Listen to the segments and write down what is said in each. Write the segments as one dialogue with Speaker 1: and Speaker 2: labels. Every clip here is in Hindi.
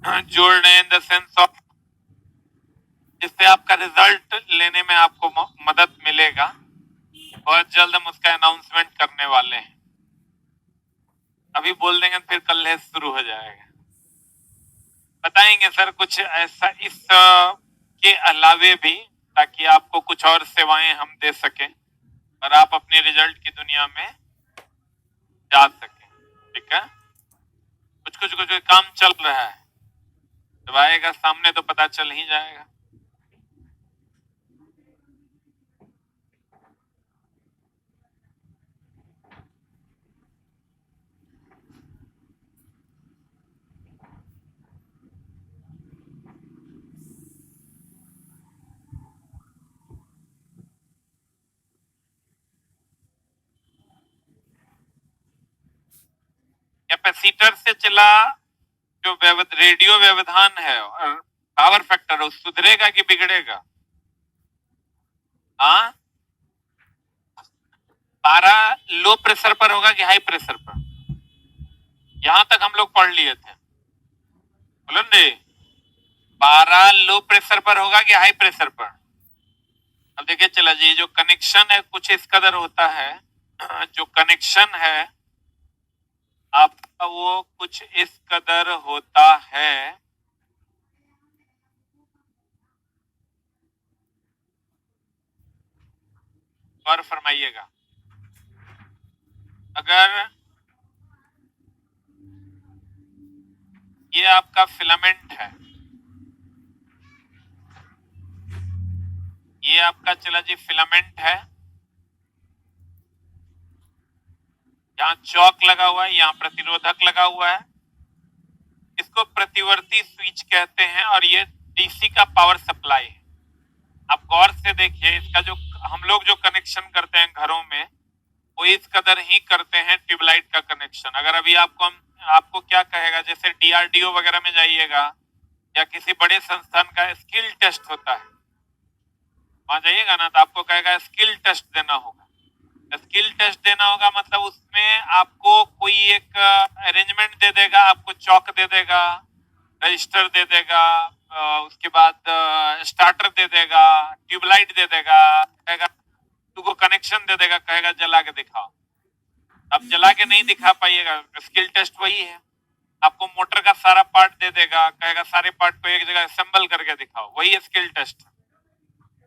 Speaker 1: जोड़ रहे हैं इन द सेंस ऑफ जिससे आपका रिजल्ट लेने में आपको मदद मिलेगा। और जल्द हम उसका अनाउंसमेंट करने वाले हैं। अभी बोल देंगे फिर कल शुरू हो जाएगा। बताएंगे सर कुछ ऐसा इस के अलावे भी, ताकि आपको कुछ और सेवाएं हम दे सकें और आप अपने रिजल्ट की दुनिया में जा सकें। ठीक है, कुछ काम चल रहा है, जब आएगा सामने तो पता चल ही जाएगा। कैपेसिटर से चला जो रेडियो व्यवधान है और पावर फैक्टर सुधरेगा कि बिगड़ेगा? हाँ, पारा लो प्रेशर पर होगा कि हाई प्रेशर पर? यहां तक हम लोग पढ़ लिए थे, बोलो ने। पारा लो प्रेशर पर होगा कि हाई प्रेशर पर? अब देखिए चला जी, जो कनेक्शन है कुछ इस कदर होता है, जो कनेक्शन है आपका वो कुछ इस कदर होता है। और फरमाइएगा, अगर ये आपका फिलामेंट है, ये आपका चला जी फिलामेंट है, यहाँ चौक लगा हुआ है, यहाँ प्रतिरोधक लगा हुआ है, इसको प्रतिवर्ती स्विच कहते हैं और ये डीसी का पावर सप्लाई है। आप गौर से देखिए, इसका जो हम लोग जो कनेक्शन करते हैं घरों में वो इस कदर ही करते हैं ट्यूबलाइट का कनेक्शन। अगर अभी आपको क्या कहेगा, जैसे डीआरडीओ वगैरह में जाइएगा या किसी बड़े संस्थान का स्किल टेस्ट होता है, वहां जाइएगा ना तो आपको कहेगा स्किल टेस्ट देना होगा। स्किल टेस्ट देना होगा मतलब उसमें आपको कोई एक अरेंजमेंट दे देगा, आपको चौक दे देगा, रजिस्टर दे देगा, उसके बाद स्टार्टर दे देगा, ट्यूबलाइट दे देगा, कहेगा तुमको कनेक्शन दे देगा, कहेगा जला के दिखाओ। अब जला के नहीं दिखा पाइएगा, स्किल टेस्ट वही है। आपको मोटर का सारा पार्ट दे देगा, कहेगा सारे पार्ट को एक जगह असेंबल करके दिखाओ, वही स्किल टेस्ट।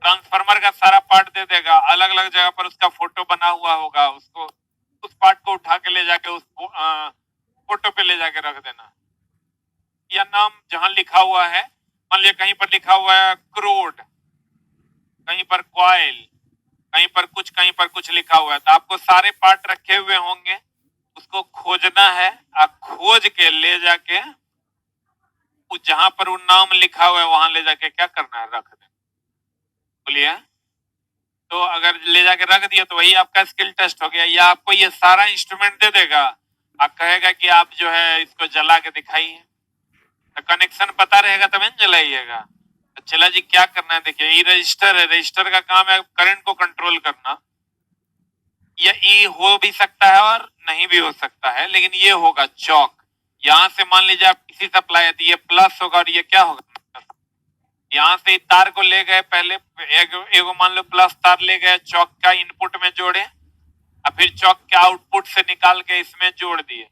Speaker 1: ट्रांसफार्मर का सारा पार्ट दे देगा, अलग अलग जगह पर उसका फोटो बना हुआ होगा, उसको उस पार्ट को उठा के ले जाके उस फोटो पे ले जाके रख देना। या नाम जहां लिखा हुआ है, मान लिया कहीं पर लिखा हुआ है क्रोड, कहीं पर क्वाइल, कहीं पर कुछ लिखा हुआ है, तो आपको सारे पार्ट रखे हुए होंगे, उसको खोजना है। आप खोज के ले जाके जहां पर वो नाम लिखा हुआ है वहां ले जाके क्या करना है, रख देना। बोलिए, तो अगर ले जाके रख दिया तो वही आपका स्किल टेस्ट हो गया। या आपको ये सारा इंस्ट्रूमेंट दे देगा, आप कहेगा कि आप जो है इसको जला के दिखाइए, तो कनेक्शन पता रहेगा तब न जलाइएगा। तो चला जी क्या करना है, देखिए ये रजिस्टर है, रजिस्टर का काम है करंट को कंट्रोल करना। या ई हो भी सकता है और नहीं भी हो सकता है, लेकिन ये होगा चौक। यहां से मान लीजिए आप किसी सप्लाई है तो ये प्लस होगा और ये क्या होगा, यहाँ से तार को ले गए, पहले एगो मान लो प्लस तार ले गए, चौक का इनपुट में जोड़े और फिर चौक के आउटपुट से निकाल के इसमें जोड़ दिए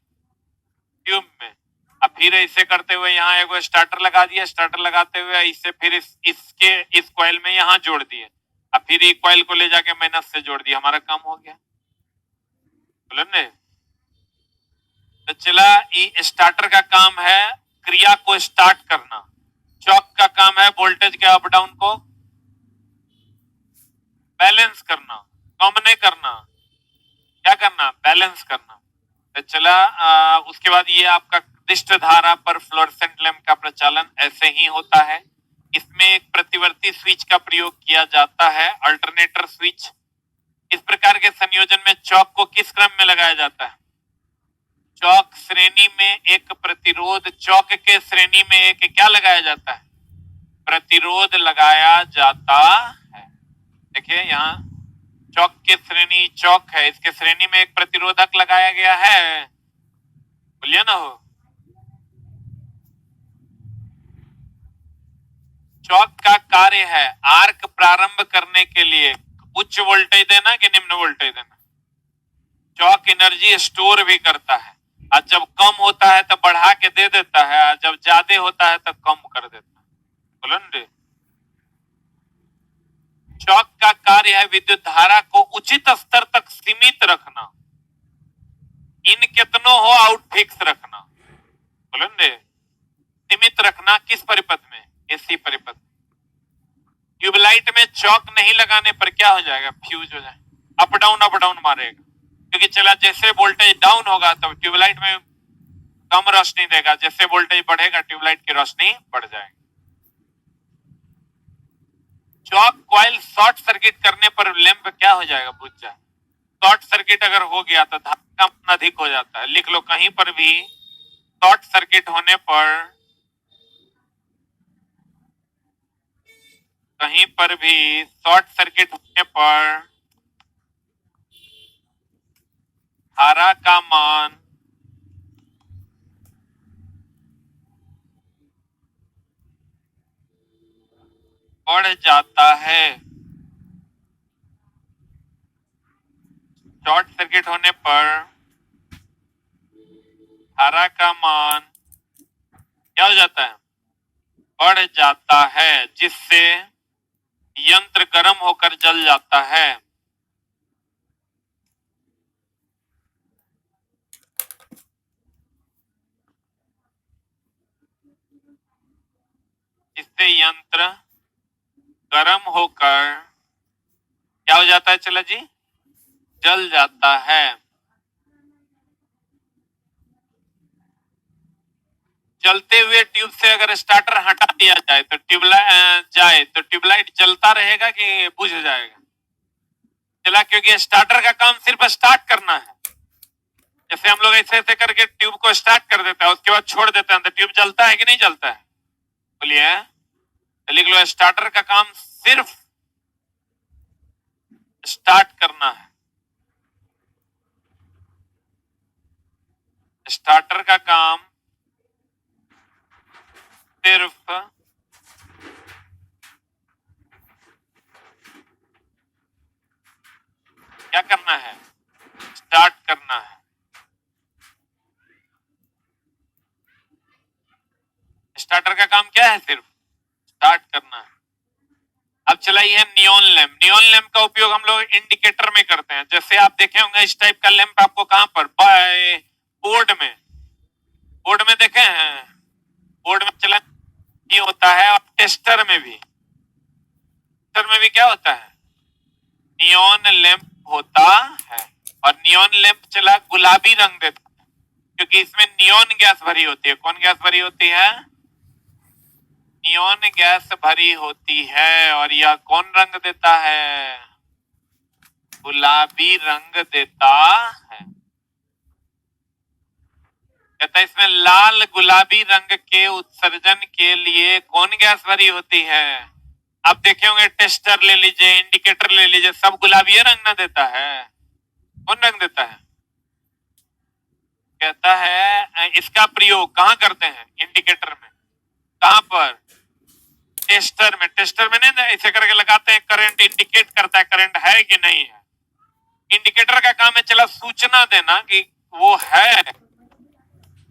Speaker 1: ट्यूब में। अब फिर ऐसे करते हुए यहाँ एगो स्टार्टर लगा दिया, स्टार्टर लगाते हुए इससे फिर इसके इस कॉइल में यहाँ जोड़ दिए, अब फिर ये कॉइल को ले जाके माइनस से जोड़ दिया, हमारा काम हो गया। बोलो ने। तो चला ये स्टार्टर का काम है क्रिया को स्टार्ट करना, चौक का काम है वोल्टेज के अप डाउन को बैलेंस करना, कम नहीं करना, क्या करना, बैलेंस करना। तो चला उसके बाद ये आपका दिष्ट धारा पर फ्लोरेसेंट लैंप का प्रचालन ऐसे ही होता है। इसमें एक प्रतिवर्ती स्विच का प्रयोग किया जाता है, अल्टरनेटर स्विच। इस प्रकार के संयोजन में चौक को किस क्रम में लगाया जाता है? चौक श्रेणी में एक प्रतिरोध, चौक के श्रेणी में एक क्या लगाया जाता है? प्रतिरोध लगाया जाता है। देखिए यहाँ चौक के श्रेणी चौक है, इसके श्रेणी में एक प्रतिरोधक लगाया गया है, बोलिए ना हो। चौक का कार्य है आर्क प्रारंभ करने के लिए उच्च वोल्टेज देना कि निम्न वोल्टेज देना। चौक एनर्जी स्टोर भी करता है और जब कम होता है तो बढ़ा के दे देता है और जब ज्यादा होता है तो कम कर देता है। बोलो न, चौक का कार्य है विद्युत धारा को उचित स्तर तक सीमित रखना, इन कितनों हो आउट फिक्स रखना। बोलो न, सीमित रखना किस परिपथ में? एसी परिपथ। ट्यूबलाइट में चौक नहीं लगाने पर क्या हो जाएगा? फ्यूज हो जाएगा, अप डाउन मारेगा, क्योंकि चला जैसे वोल्टेज डाउन होगा तो ट्यूबलाइट में कम रोशनी देगा, जैसे वोल्टेज बढ़ेगा ट्यूबलाइट की रोशनी बढ़ जाएगी। चौक कॉइल शॉर्ट सर्किट करने पर लैंप क्या हो जाएगा? बुझ जाए। शॉर्ट सर्किट अगर हो गया तो धारा कम अधिक हो जाता है। लिख लो, कहीं पर भी शॉर्ट सर्किट होने पर, कहीं पर भी शॉर्ट सर्किट होने पर धारा का मान बढ़ जाता है। शॉर्ट सर्किट होने पर धारा का मान क्या हो जाता है? बढ़ जाता है, जिससे यंत्र गर्म होकर जल जाता है। जिससे यंत्र गर्म होकर क्या हो जाता है? चला जी, जल जाता है। जलते हुए ट्यूब से अगर स्टार्टर हटा दिया जाए तो ट्यूबलाइट जलता रहेगा कि बुझ जाएगा? चला, क्योंकि स्टार्टर का काम सिर्फ स्टार्ट करना है। जैसे हम लोग ऐसे ऐसे करके ट्यूब को स्टार्ट कर देते हैं, उसके बाद छोड़ देते हैं, तो ट्यूब जलता है कि नहीं जलता है? बोलिए। लिख लो, स्टार्टर का काम सिर्फ स्टार्ट करना है। स्टार्टर का काम सिर्फ क्या करना है? स्टार्ट करना है। स्टार्टर का काम क्या है? सिर्फ स्टार्ट करना है। अब चलाइए नियॉन लैंप। नियॉन लैंप का उपयोग हम लोग इंडिकेटर में करते हैं। जैसे आप देखे होंगे इस टाइप का लैंप आपको कहां पर? बोर्ड में, बोर्ड में देखे हैं? बोर्ड में चला ये होता है, और टेस्टर में भी, टेस्टर में भी क्या होता है? नियॉन लैंप होता है। और नियॉन लैंप चला गुलाबी रंग देता है, क्योंकि इसमें नियॉन गैस भरी होती है। कौन गैस भरी होती है? नियॉन गैस भरी होती है। और यह कौन रंग देता है? गुलाबी रंग देता है। कहता है इसमें लाल गुलाबी रंग के उत्सर्जन के लिए कौन गैस भरी होती है? आप देखे होंगे, टेस्टर ले लीजिए, इंडिकेटर ले लीजिए, सब गुलाबी रंग ना देता है। कौन रंग देता है? कहता है इसका प्रयोग कहाँ करते हैं? इंडिकेटर में। कहां पर? टेस्टर में। टेस्टर में नहीं ऐसे करके लगाते हैं, करंट इंडिकेट करता है करंट है कि नहीं है। इंडिकेटर का काम है चला सूचना देना कि वो है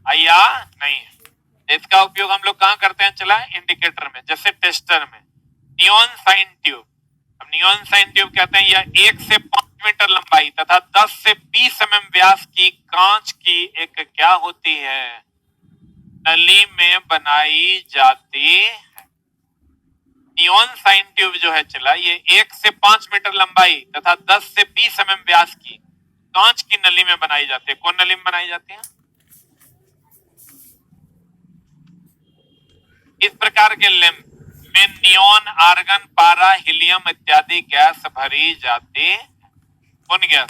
Speaker 1: या नहीं है। इसका उपयोग हम लोग कहाँ करते हैं? चला इंडिकेटर में, जैसे टेस्टर में। Neon sign tube. अब नियॉन साइन ट्यूब कहते हैं यह 1 से 5 मीटर लंबाई तथा 10 से 20 mm व्यास की कांच की एक क्या होती है? नली में बनाई जाती है। नियॉन साइन ट्यूब जो है चला, ये 1 से 5 मीटर लंबाई तथा 10 से 20 mm व्यास की कांच की नली में बनाई जाती है। कौन नली में बनाई जाती है? इस प्रकार के लैंप में नियॉन, आर्गन, पारा, हीलियम इत्यादि गैस भरी जाती है। कौन गैस?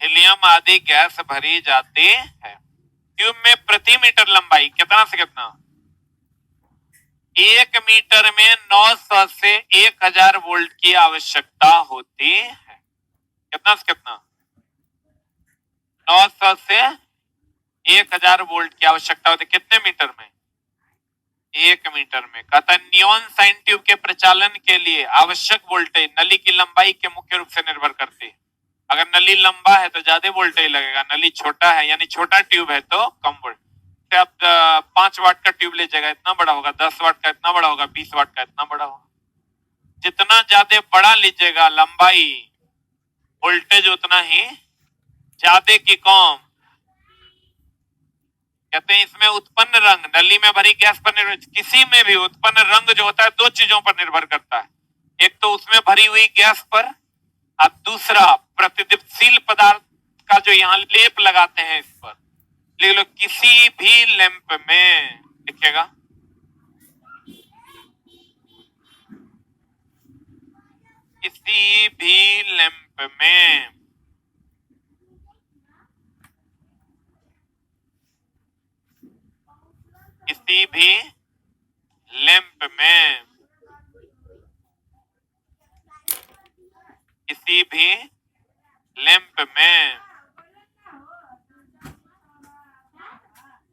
Speaker 1: हीलियम आदि गैस भरी जाती है। ट्यूब में प्रति मीटर लंबाई कितना से कितना? 1 मीटर में 900 से 1000 वोल्ट की आवश्यकता होती है। कितना से कितना? 900 से 1000 वोल्ट की आवश्यकता होती है। कितने मीटर में? 1 मीटर में। कहता है नियॉन साइन ट्यूब के प्रचालन के लिए आवश्यक वोल्टेज नली की लंबाई के मुख्य रूप से निर्भर करती है। अगर नली लंबा है तो ज्यादा वोल्टेज लगेगा, नली छोटा है यानी छोटा ट्यूब है तो कम वोल्टेज। आप 5 वाट का ट्यूब लीजिएगा इतना बड़ा होगा, 10 वाट का इतना बड़ा होगा, 20 वाट का इतना बड़ा होगा। जितना ज्यादा बड़ा लीजिएगा लंबाई, वोल्टेज उतना ही ज्यादा की कम। कहते हैं इसमें उत्पन्न रंग नली में भरी गैस पर निर्भर, किसी में भी उत्पन्न रंग जो होता है 2 चीजों पर निर्भर करता है। एक तो उसमें भरी हुई गैस पर, और दूसरा प्रतिदीप्तिशील पदार्थ का जो यहाँ लेप लगाते हैं इस पर। लिख लो किसी भी लैंप में, लिखिएगा किसी भी लैंप में किसी भी लैंप में किसी भी लैंप में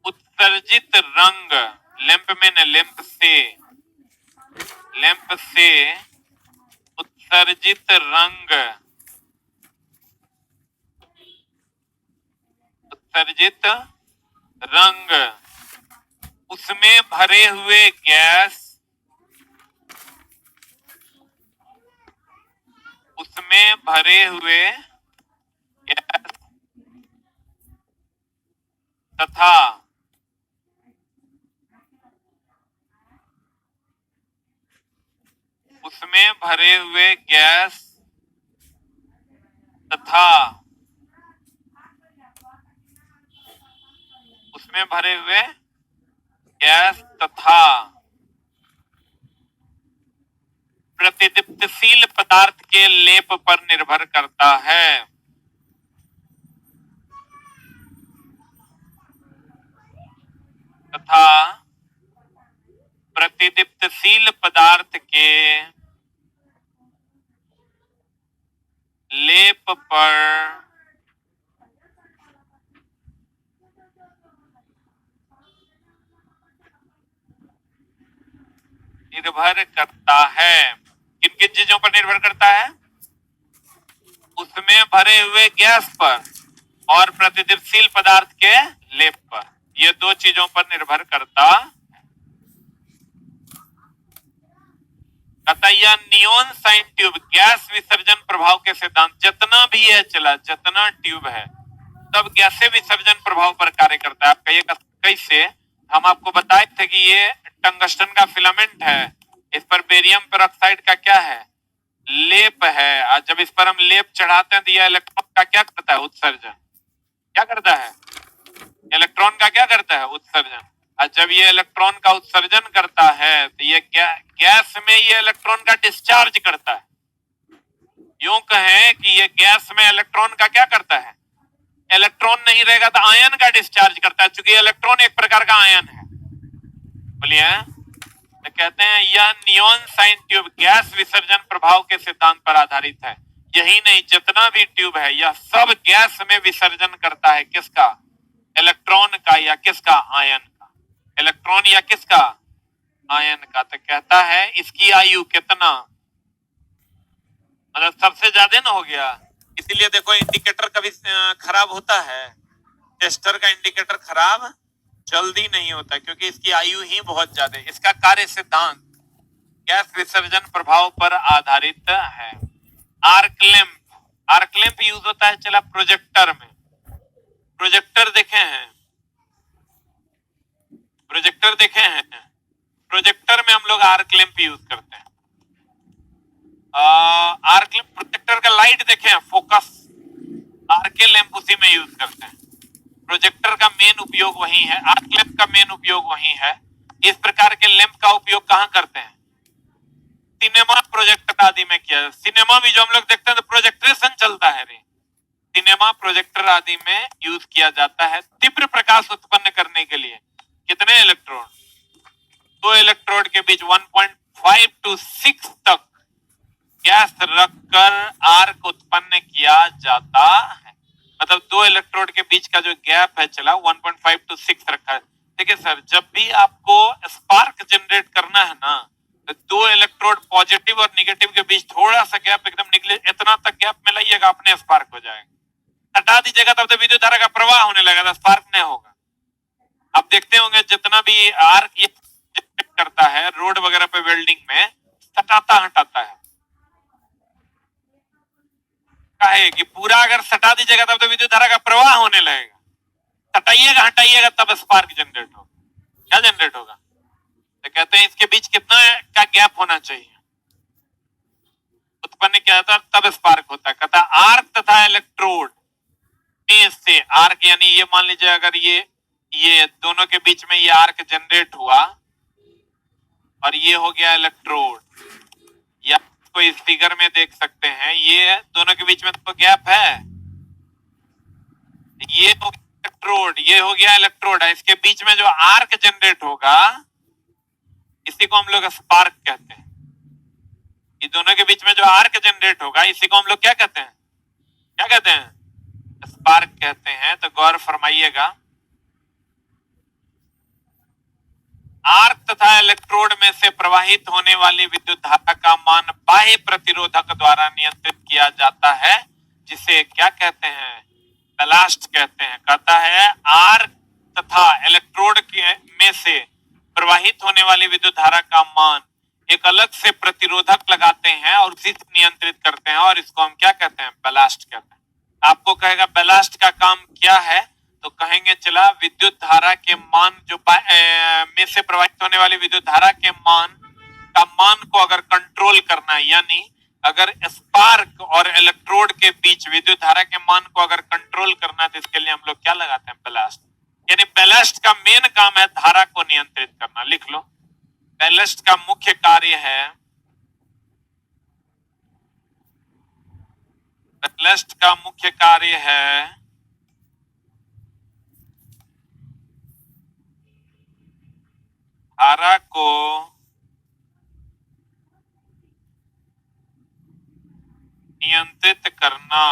Speaker 1: उत्सर्जित रंग, लैंप में न लैंप से उत्सर्जित रंग, उत्सर्जित रंग उसमें भरे हुए गैस, उसमें भरे हुए गैस तथा उसमें भरे हुए गैस तथा उसमें भरे हुए गैस तथा प्रतिदीप्तिशील पदार्थ के लेप पर निर्भर करता है। तथा प्रतिदीप्तिशील पदार्थ के लेप पर निर्भर करता है। किन किन चीजों पर निर्भर करता है? उसमें भरे हुए गैस पर और प्रतिदीप्तिशील पदार्थ के लेप पर, ये 2 चीजों पर निर्भर करता है। यह नियॉन साइन ट्यूब गैस विसर्जन प्रभाव के सिद्धांत, जितना भी है चला, जितना ट्यूब है सब गैसे विसर्जन प्रभाव पर कार्य करता है। आप कहिएगा कैसे? हम आपको बताए थे कि ये टंगस्टन का फिलामेंट है, इस पर बेरियम पेरोक्साइड का क्या है? लेप है। और जब इस पर हम लेप चढ़ाते हैं तो यह इलेक्ट्रॉन का क्या करता है? उत्सर्जन। क्या करता है? इलेक्ट्रॉन का क्या करता है? उत्सर्जन। और जब ये इलेक्ट्रॉन का उत्सर्जन करता है तो ये गैस में ये इलेक्ट्रॉन का डिस्चार्ज करता है। यूं कहें कि ये गैस में इलेक्ट्रॉन का क्या करता है? इलेक्ट्रॉन नहीं रहेगा तो आयन का डिस्चार्ज करता है, चूंकि इलेक्ट्रॉन एक प्रकार का आयन है। बोलिए। तो कहते हैं यह नियॉन साइन ट्यूब गैस विसर्जन प्रभाव के सिद्धांत पर आधारित है। यही नहीं, जितना भी ट्यूब है यह सब गैस में विसर्जन करता है। किसका? इलेक्ट्रॉन का या किसका? आयन का। इलेक्ट्रॉन या किसका? आयन का। तो कहता है इसकी आयु कितना, मतलब सबसे ज्यादा ना हो गया। इसीलिए देखो इंडिकेटर कभी खराब होता है, टेस्टर का इंडिकेटर खराब जल्दी नहीं होता क्योंकि इसकी आयु ही बहुत ज्यादा है। इसका कार्य सिद्धांत गैस विसर्जन प्रभाव पर आधारित है। Arc lamp, arc lamp use होता है चला प्रोजेक्टर में। प्रोजेक्टर देखे हैं? प्रोजेक्टर देखे हैं? प्रोजेक्टर में हम लोग आर्क लैंप यूज करते हैं। आर्क लैंप, प्रोजेक्टर का लाइट देखे हैं? फोकस, आर्क लैंप उसी में यूज करते हैं। प्रोजेक्टर का मेन उपयोग वही है, आर्क लैंप का मेन उपयोग वही है। इस प्रकार के लैंप का उपयोग कहाँ करते हैं? सिनेमा प्रोजेक्टर आदि में किया। सिनेमा भी जो हम लोग देखते हैं तो प्रोजेक्ट्रेशन चलता है रे। सिनेमा प्रोजेक्टर आदि में यूज किया जाता है तीव्र प्रकाश उत्पन्न करने के लिए। कितने इलेक्ट्रोड? 2 इलेक्ट्रोड के बीच 1.5 to 6 तक गैस रखकर आर्क उत्पन्न किया जाता है। मतलब 2 इलेक्ट्रोड के बीच का जो गैप है चला 1.5 to 6 रखा है। देखिए सर, जब भी आपको स्पार्क जनरेट करना है ना, तो दो इलेक्ट्रोड पॉजिटिव और निगेटिव के बीच थोड़ा सा गैप एकदम निकले, इतना तक गैप में लाइएगा, अपने स्पार्क हो जाएगा। हटा दीजिएगा तब तो विद्युत धारा का प्रवाह होने लगेगा, स्पार्क नहीं होगा। आप देखते होंगे जितना भी आर्क ये करता है रोड वगैरह पे वेल्डिंग में, सटाता हटाता है, काहे कि पूरा अगर सटा दीजिएगा तब तो विद्युत धारा का प्रवाह होने लगेगा, हटाइएगा हटाइएगा तब स्पार्क जनरेट होगा। क्या जनरेट होगा? तो कहते हैं इसके बीच कितना का गैप होना चाहिए, उत्पन्न किया जाता है तब स्पार्क होता है। कहता है आर्क तथा इलेक्ट्रोड में से, आर्क यानी ये मान लीजिए अगर ये दोनों के बीच में ये आर्क जनरेट हुआ और ये हो गया इलेक्ट्रोड, या इसको इस फिगर में देख सकते हैं, ये दोनों के बीच में तो गैप है, ये हो गया इलेक्ट्रोड, ये हो गया इलेक्ट्रोड, इसके बीच में जो आर्क जनरेट होगा इसी को हम लोग स्पार्क कहते हैं। ये दोनों के बीच में जो आर्क जनरेट होगा इसी को हम लोग क्या कहते हैं? क्या कहते हैं? स्पार्क कहते हैं। तो गौर फरमाइएगा, आर्क तथा इलेक्ट्रोड में से प्रवाहित होने वाली विद्युत धारा का मान बाह्य प्रतिरोधक द्वारा नियंत्रित किया जाता है, जिसे क्या कहते हैं? बैलास्ट कहते हैं। कहता है आर्क तथा इलेक्ट्रोड में से प्रवाहित होने वाली विद्युत धारा का मान एक अलग से प्रतिरोधक लगाते हैं और उसी से नियंत्रित करते हैं, और इसको हम क्या कहते हैं? बैलास्ट कहते हैं। आपको कहेगा बैलास्ट का काम क्या है, तो कहेंगे चला विद्युत धारा के मान जो में से प्रवाहित होने वाली विद्युत धारा के मान को अगर कंट्रोल करना है, यानी अगर स्पार्क और इलेक्ट्रोड के बीच विद्युत धारा के मान को अगर कंट्रोल करना है तो इसके लिए हम लोग क्या लगाते हैं? बैलास्ट। यानी बैलास्ट का मेन काम है धारा को नियंत्रित करना। लिख लो, बैलास्ट का मुख्य कार्य है, बैलास्ट का मुख्य कार्य है धारा को नियंत्रित करना।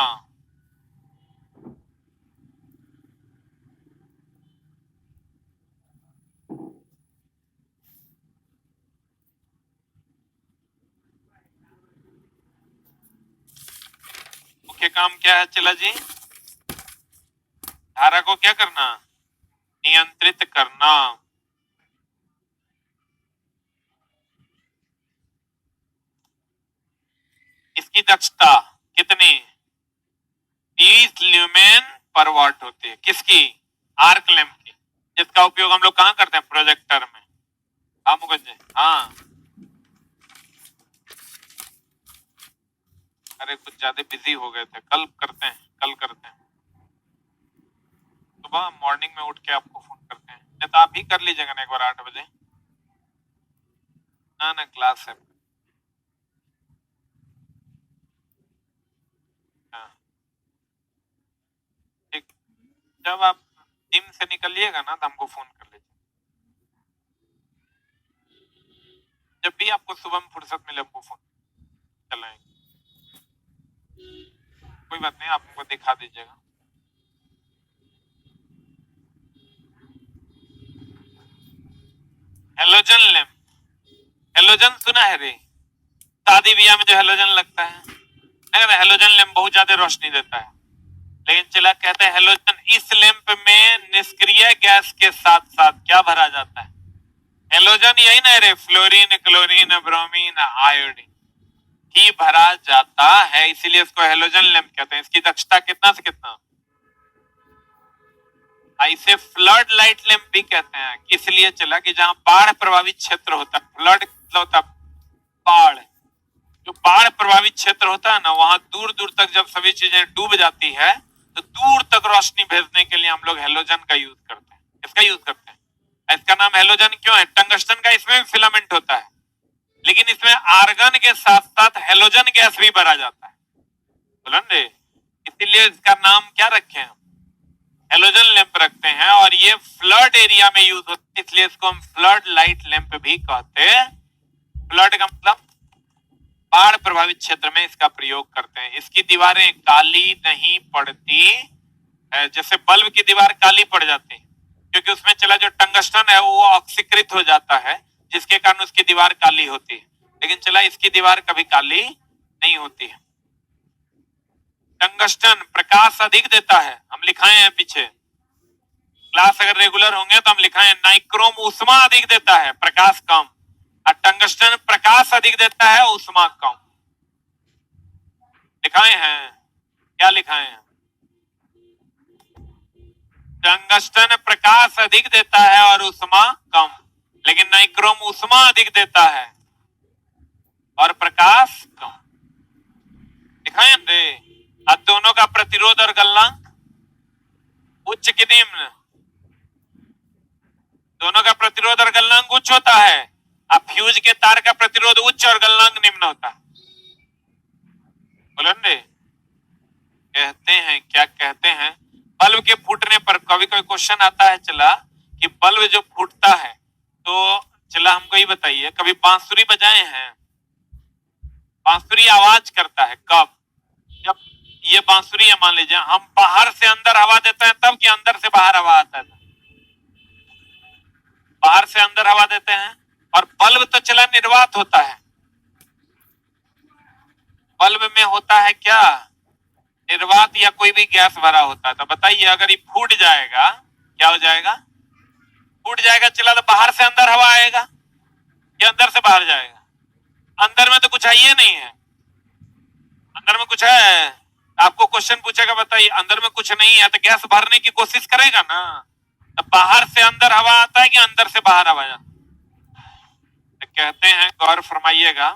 Speaker 1: मुख्य काम क्या है चला जी? धारा को क्या करना? नियंत्रित करना। इसकी दक्षता कितनी? 30 ल्यूमेन पर वाट होती है। किसकी? आर्क लैंप की, जिसका उपयोग हम लोग कहाँ करते हैं? प्रोजेक्टर में। हाँ मुकुंद जी, हाँ। अरे कुछ ज्यादा बिजी हो गए थे, कल करते हैं, कल करते हैं। सुबह मॉर्निंग में उठ के आपको फोन करते हैं, नहीं तो आप ही कर लीजिएगा ना एक बार 8 बजे। ना क्लास है। हाँ ठीक, जब आप जिम से निकलिएगा ना तो हमको फोन कर लीजिए। जब भी आपको सुबह में फुर्सत मिले हमको फोन चलाएंगे, कोई बात नहीं, आप हमको दिखा दीजिएगा। हेलोजन लैंप, हेलोजन सुना है रे? शादी ब्याह में जो हेलोजन लगता है, हेलोजन लैंप बहुत ज्यादा रोशनी देता है, लेकिन चला कहते हैं हेलोजन, इस लैंप में निष्क्रिय गैस के साथ साथ क्या भरा जाता है? हेलोजन यही ना रे, फ्लोरीन, क्लोरीन, ब्रोमीन, आयोडीन ही भरा जाता है, इसीलिए इसको हेलोजन लैंप कहते हैं। इसकी दक्षता कितना से कितना? इसे फ्लड लाइट लैंप भी कहते हैं। इसलिए चला कि जहां बाढ़ प्रभावित क्षेत्र होता है, फ्लड होता बाढ़, जो बाढ़ प्रभावित क्षेत्र होता है ना, वहां दूर दूर तक जब सभी चीजें डूब जाती है तो दूर तक रोशनी भेजने के लिए हम लोग हेलोजन का यूज करते हैं। इसका यूज करते हैं। इसका नाम हेलोजन क्यों है? टंगस्टन का इसमें भी फिलामेंट होता है, लेकिन इसमें आर्गन के साथ साथ हेलोजन गैस भी भरा जाता है, बोलन रे, इसीलिए इसका नाम क्या रखे हैं? हेलोजन लैंप रखते हैं। और ये फ्लड एरिया में यूज होता है, इसलिए इसको हम फ्लड लाइट लैंप भी कहते हैं। फ्लड का मतलब बाढ़ प्रभावित क्षेत्र में इसका प्रयोग करते हैं। इसकी दीवारें काली नहीं पड़ती, जैसे बल्ब की दीवार काली पड़ जाती है, क्योंकि उसमें चला जो टंगस्टन है वो ऑक्सीकृत हो जाता है, जिसके कारण उसकी दीवार काली होती है। लेकिन चला इसकी दीवार कभी काली नहीं होती है। टंगस्टन प्रकाश अधिक देता है, हम लिखाए हैं पीछे, क्लास अगर रेगुलर होंगे तो हम लिखाए, नाइक्रोम ऊष्मा अधिक देता है, प्रकाश कम, और टंगस्टन प्रकाश अधिक देता है, ऊष्मा कम। लिखाए हैं, क्या लिखाए हैं? टंगस्टन प्रकाश अधिक देता है और ऊष्मा कम, लेकिन नाइक्रोम ऊष्मा अधिक देता है और प्रकाश कम। दिखाए रे, अब दोनों का प्रतिरोध और गलनांक उच्च की निम्न, दोनों का प्रतिरोध और गलनांक उच्च होता है। अब फ्यूज के तार का प्रतिरोध उच्च और गलनांक निम्न होता है। बोलो रे, कहते हैं, क्या कहते हैं, बल्ब के फूटने पर कभी कोई क्वेश्चन आता है चला कि बल्ब जो फूटता है, तो चला हमको ये बताइए, कभी बांसुरी बजाए हैं? बांसुरी आवाज करता है कब? जब ये बांसुरी है, मान लीजिए हम बाहर से अंदर हवा देते हैं तब, कि अंदर से बाहर हवा आता है? बाहर से अंदर हवा देते हैं। और बल्ब तो चला निर्वात होता है, बल्ब में होता है क्या? निर्वात या कोई भी गैस भरा होता है। तो बताइए, अगर ये फूट जाएगा, क्या हो जाएगा? फूट जाएगा चला, तो बाहर से अंदर हवा आएगा या अंदर से बाहर जाएगा? अंदर में तो कुछ है ही नहीं है। अंदर में कुछ है? आपको क्वेश्चन पूछेगा, बताइए अंदर में कुछ नहीं है तो गैस भरने की कोशिश करेगा ना। तो बाहर से अंदर हवा आता है कि अंदर से बाहर हवा जाता है? तो कहते हैं, गौर फरमाइएगा,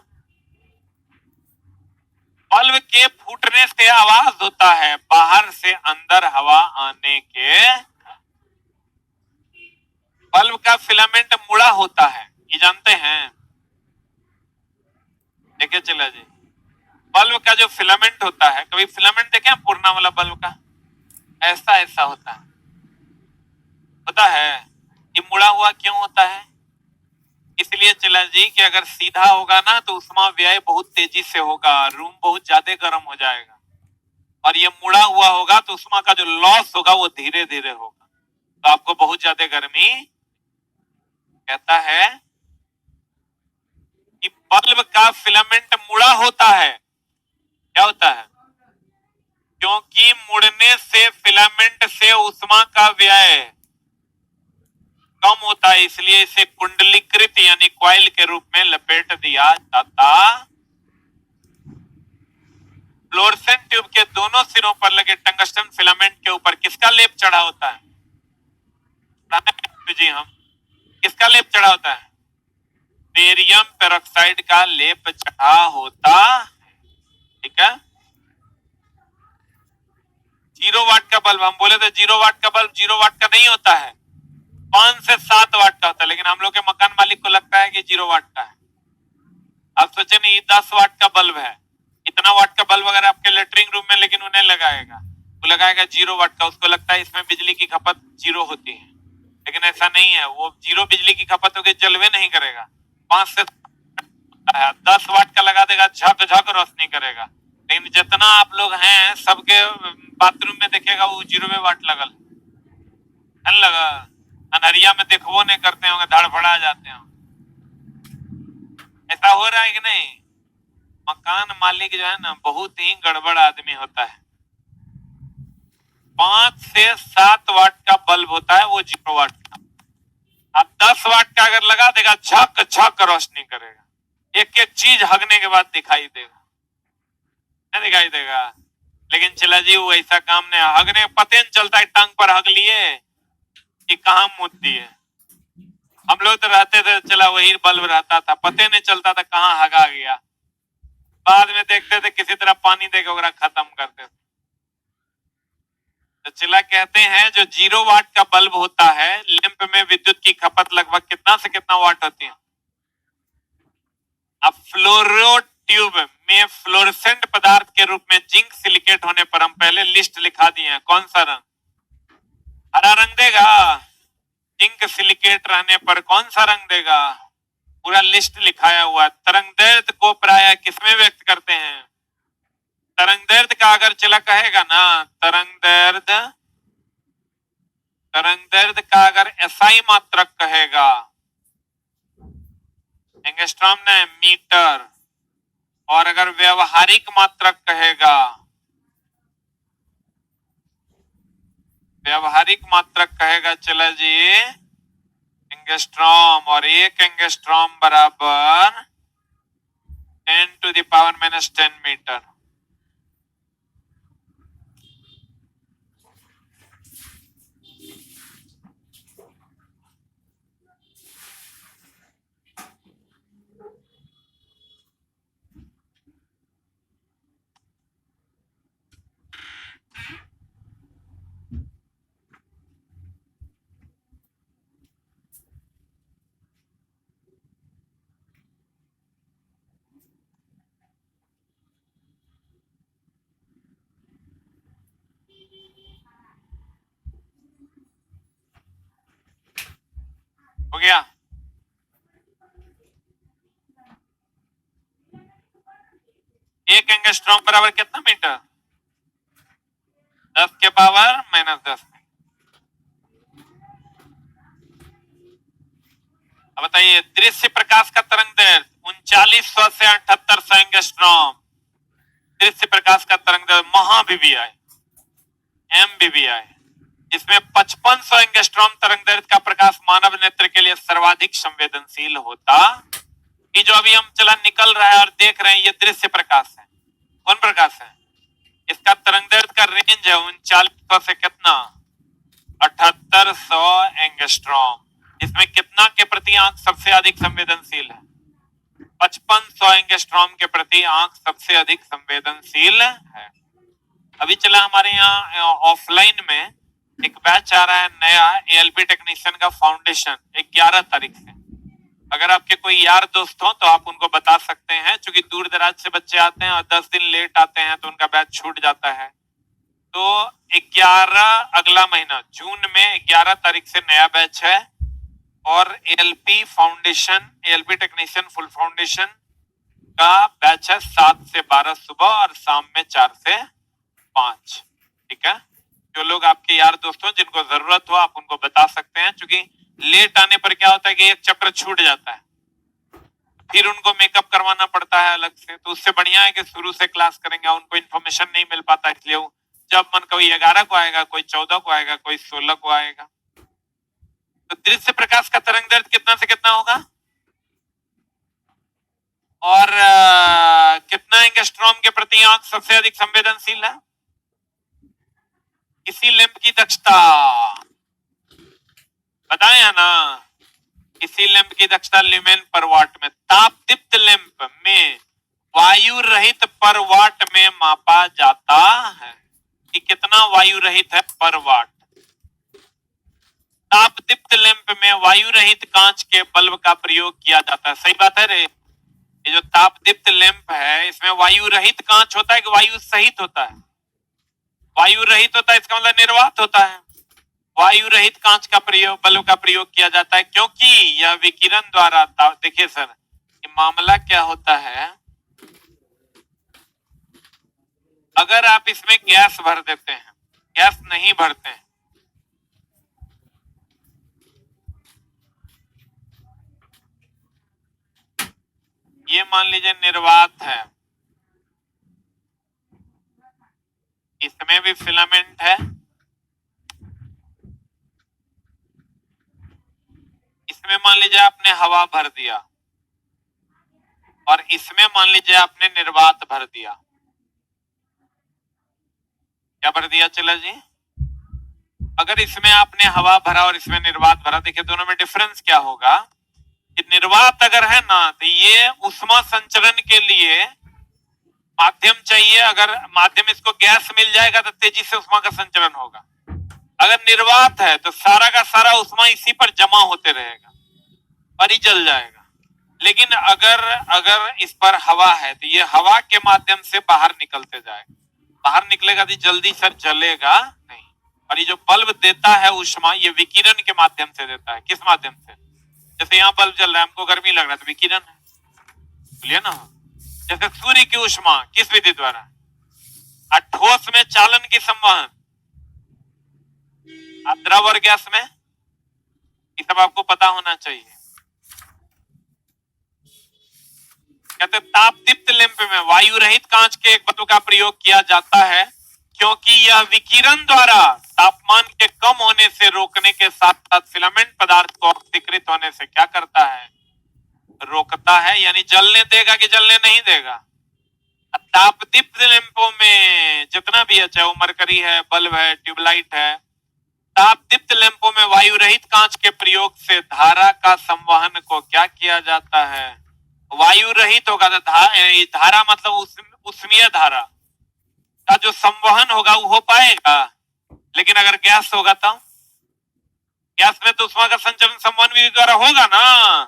Speaker 1: बल्ब के फूटने से आवाज होता है बाहर से अंदर हवा आने के। बल्ब का फिलामेंट मुड़ा होता है, ये जानते हैं? देखिए चला जी, बल्ब का जो फिलामेंट होता है, कभी फिलामेंट देखे पूर्णा वाला बल्ब का? ऐसा ऐसा होता है। ये मुड़ा हुआ क्यों होता है? इसलिए चला जी कि अगर सीधा होगा ना तो ऊष्मा व्यय बहुत तेजी से होगा, रूम बहुत ज्यादा गर्म हो जाएगा। और ये मुड़ा हुआ होगा तो ऊष्मा का जो लॉस होगा वो धीरे धीरे होगा, तो आपको बहुत ज्यादा गर्मी। कहता है कि बल्ब का फिलामेंट मुड़ा होता है, क्या होता है? क्योंकि मुड़ने से फिलामेंट से ऊष्मा का व्यय कम होता है, इसलिए इसे कुंडलीकृत यानी क्वाइल के रूप में लपेट दिया जाता। फ्लोरेसेंट ट्यूब के दोनों सिरों पर लगे टंगस्टन फिलामेंट के ऊपर किसका लेप चढ़ा होता है? जी हम, किसका लेप चढ़ा होता है? बेरियम पेरोक्साइड का लेप चढ़ा होता है। ठीक है। 0 वाट का बल्ब, हम बोले थे 0 वाट का बल्ब 0 वाट का नहीं होता है, 5 से 7 वाट का होता है, लेकिन हम लोग के मकान मालिक को लगता है कि 0 वाट का है। आप सोचे नहीं, 10 वाट का बल्ब है, इतना वाट का बल्ब अगर आपके लेटरिंग रूम में, लेकिन उन्हें लगाएगा, वो लगाएगा 0 वाट का, उसको लगता है इसमें बिजली की खपत 0 होती है, लेकिन ऐसा नहीं है, वो 0 बिजली की खपत होगी, जलवे नहीं करेगा। 5 से 10 वाट का लगा देगा, झक झक रोशनी करेगा। लेकिन जितना आप लोग हैं सबके बाथरूम में देखेगा वो 0 वाट लगल है, लगा अनहरिया में देखो नहीं करते होंगे, धड़फड़ा जाते हो। ऐसा हो रहा है कि नहीं? मकान मालिक जो है ना बहुत ही गड़बड़ आदमी होता है। 5 से 7 वाट का बल्ब होता है, वो 0 वाट का। अब 10 वाट का अगर लगा देगा, झक झक रोशनी करेगा, एक एक चीज हगने के बाद दिखाई देगा, नहीं दिखाई देगा। लेकिन चला जी वो ऐसा काम नहीं, हगने पते नहीं चलता है, टांग पर हग लिए कि कहाँ मुद्द दिए। हम लोग तो रहते थे, चला वही बल्ब रहता था, पते नहीं चलता था कहाँ हगा गया, बाद में देखते थे किसी तरह पानी देकर खत्म करते थे। तो चला कहते हैं जो 0 वाट का बल्ब होता है, लैंप में विद्युत की खपत लगभग कितना से कितना वाट होती है? अब फ्लोरो ट्यूब में फ्लोरेसेंट पदार्थ के रूप में जिंक सिलिकेट होने पर, हम पहले लिस्ट लिखा दिए हैं, कौन सा रंग? हरा रंग देगा। जिंक सिलिकेट रहने पर कौन सा रंग देगा? पूरा लिस्ट लिखाया हुआ। तरंगदैर्ध्य को प्राय किसमें व्यक्त करते हैं? तरंगदैर्ध्य का अगर चला कहेगा ना, तरंगदैर्ध्य तरंग दैर्ध्य का अगर एसआई मात्रक कहेगा, एंगस्ट्रॉम ने मीटर, और अगर व्यवहारिक मात्रक कहेगा, व्यवहारिक मात्रक कहेगा चला जी एंगस्ट्रॉम, और 1 एंगस्ट्रॉम बराबर 10⁻⁻10 मीटर। हो गया? एक एंगस्ट्रॉम बराबर कितना मीटर? 10⁻⁻10। अब बताइए, दृश्य प्रकाश का तरंग दैर्ध्य 3900 से 7800 एंगस्ट्रॉम। दृश्य प्रकाश का तरंग दैर्ध्य महाबीबीआई, एमबीबीआई, इसमें 5500 एंगस्ट्रॉम तरंग दैर्ध्य का प्रकाश मानव नेत्र के लिए सर्वाधिक संवेदनशील होता। कि जो अभी हम चला निकल रहा है और देख रहे हैं, ये दृश्य प्रकाश है। कौन प्रकाश है? इसका तरंग दैर्ध्य का रेंज है 3900 से कितना? 7800 एंगस्ट्रॉम। इसमें कितना के प्रति आंख सबसे अधिक संवेदनशील है? 5500 एंगस्ट्रॉम के प्रति आंख सबसे अधिक संवेदनशील है। अभी चला हमारे यहाँ ऑफलाइन में एक बैच आ रहा है नया, एएलपी टेक्नीशियन का फाउंडेशन, 11 तारीख से। अगर आपके कोई यार दोस्त हो तो आप उनको बता सकते हैं, क्योंकि दूर दराज से बच्चे आते हैं और 10 दिन लेट आते हैं तो उनका बैच छूट जाता है। तो 11 अगला महीना जून में 11 तारीख से नया बैच है, और ALP foundation, ALP technician full foundation का बैच है 7 से 12 सुबह और शाम में 4 से 5। ठीक है? जो लोग आपके यार दोस्त हो जिनको जरूरत हो आप उनको बता सकते हैं, क्योंकि लेट आने पर क्या होता है कि एक चैप्टर छूट जाता है, फिर उनको मेकअप करवाना पड़ता है अलग से। तो उससे बढ़िया है कि शुरू से क्लास करेंगे, उनको इन्फॉर्मेशन नहीं मिल पाता, इसलिए वो जब मन कोई 11 को आएगा, कोई 14 को आएगा, कोई 16 को आएगा। तो दृश्य प्रकाश का तरंग दैर्ध्य कितना से कितना होगा, और कितना एंगस्ट्रॉम के प्रति आंख सबसे अधिक संवेदनशील है? इसी लैंप की दक्षता बताए है ना, इसी लैंप की दक्षता ल्यूमेन पर वाट में, ताप दीप्त लैंप में वायु रहित पर वाट में मापा जाता है कि कितना वायु रहित है पर वाट। ताप दीप्त लैंप में वायु रहित कांच के बल्ब का प्रयोग किया जाता है। सही बात है रे? ये जो ताप दीप्त लैंप है इसमें वायु रहित कांच होता है कि वायु सहित होता है? वायु रहित होता है, इसका मतलब निर्वात होता है। वायु रहित कांच का प्रयोग, बल्ब का प्रयोग किया जाता है, क्योंकि यह विकिरण द्वारा, देखिए सर ये मामला क्या होता है, अगर आप इसमें गैस भर देते हैं, गैस नहीं भरते हैं, ये मान लीजिए निर्वात है, इसमें भी फिलामेंट है, इसमें मान लीजिए आपने हवा भर दिया, और इसमें मान लीजिए आपने निर्वात भर दिया। क्या भर दिया चला जी? अगर इसमें आपने हवा भरा और इसमें निर्वात भरा, देखिए दोनों में डिफरेंस क्या होगा कि निर्वात अगर है ना तो ये उष्मा संचरण के लिए माध्यम चाहिए, अगर माध्यम इसको गैस मिल जाएगा तो तेजी से उष्मा का संचरण होगा। अगर निर्वात है तो सारा का सारा उष्मा इसी पर जमा होते रहेगा और ही जल जाएगा। लेकिन अगर इस पर हवा है तो ये हवा के माध्यम से बाहर निकलते जाएगा, बाहर निकलेगा तो जल्दी सर जलेगा नहीं। और ये जो बल्ब देता है उष्मा, ये विकिरण के माध्यम से देता है। किस माध्यम से? जैसे यहाँ बल्ब जल रहा है, हमको गर्मी लग रहा है तो विकिरण है, बोलिए ना। जैसे सूर्य की उष्मा किस विधि द्वारा? ठोस में चालन की संवहन, द्रव और गैस में ये सब आपको पता होना चाहिए। कहते ताप दीप्त लैंप में वायु रहित कांच के एक वस्तु का प्रयोग किया जाता है क्योंकि यह विकिरण द्वारा तापमान के कम होने से रोकने के साथ साथ फिलामेंट पदार्थ को ऑक्सीकृत होने से क्या करता है, रोकता है, यानी जलने देगा कि जलने नहीं देगा। ताप दीप्त लैंपों में जितना भी है, चाहे वो मरकरी है, बल्ब है, ट्यूबलाइट है, ताप दीप्त लैंपों में वायु रहित कांच के प्रयोग से धारा का संवहन को क्या किया जाता है, वायु रहित होगा तो धारा मतलब उष्मीय धारा का जो संवहन होगा वो हो पाएगा। लेकिन अगर गैस होगा तो गैस में तो उष्मा का संचलन संवहन विधि द्वारा होगा ना।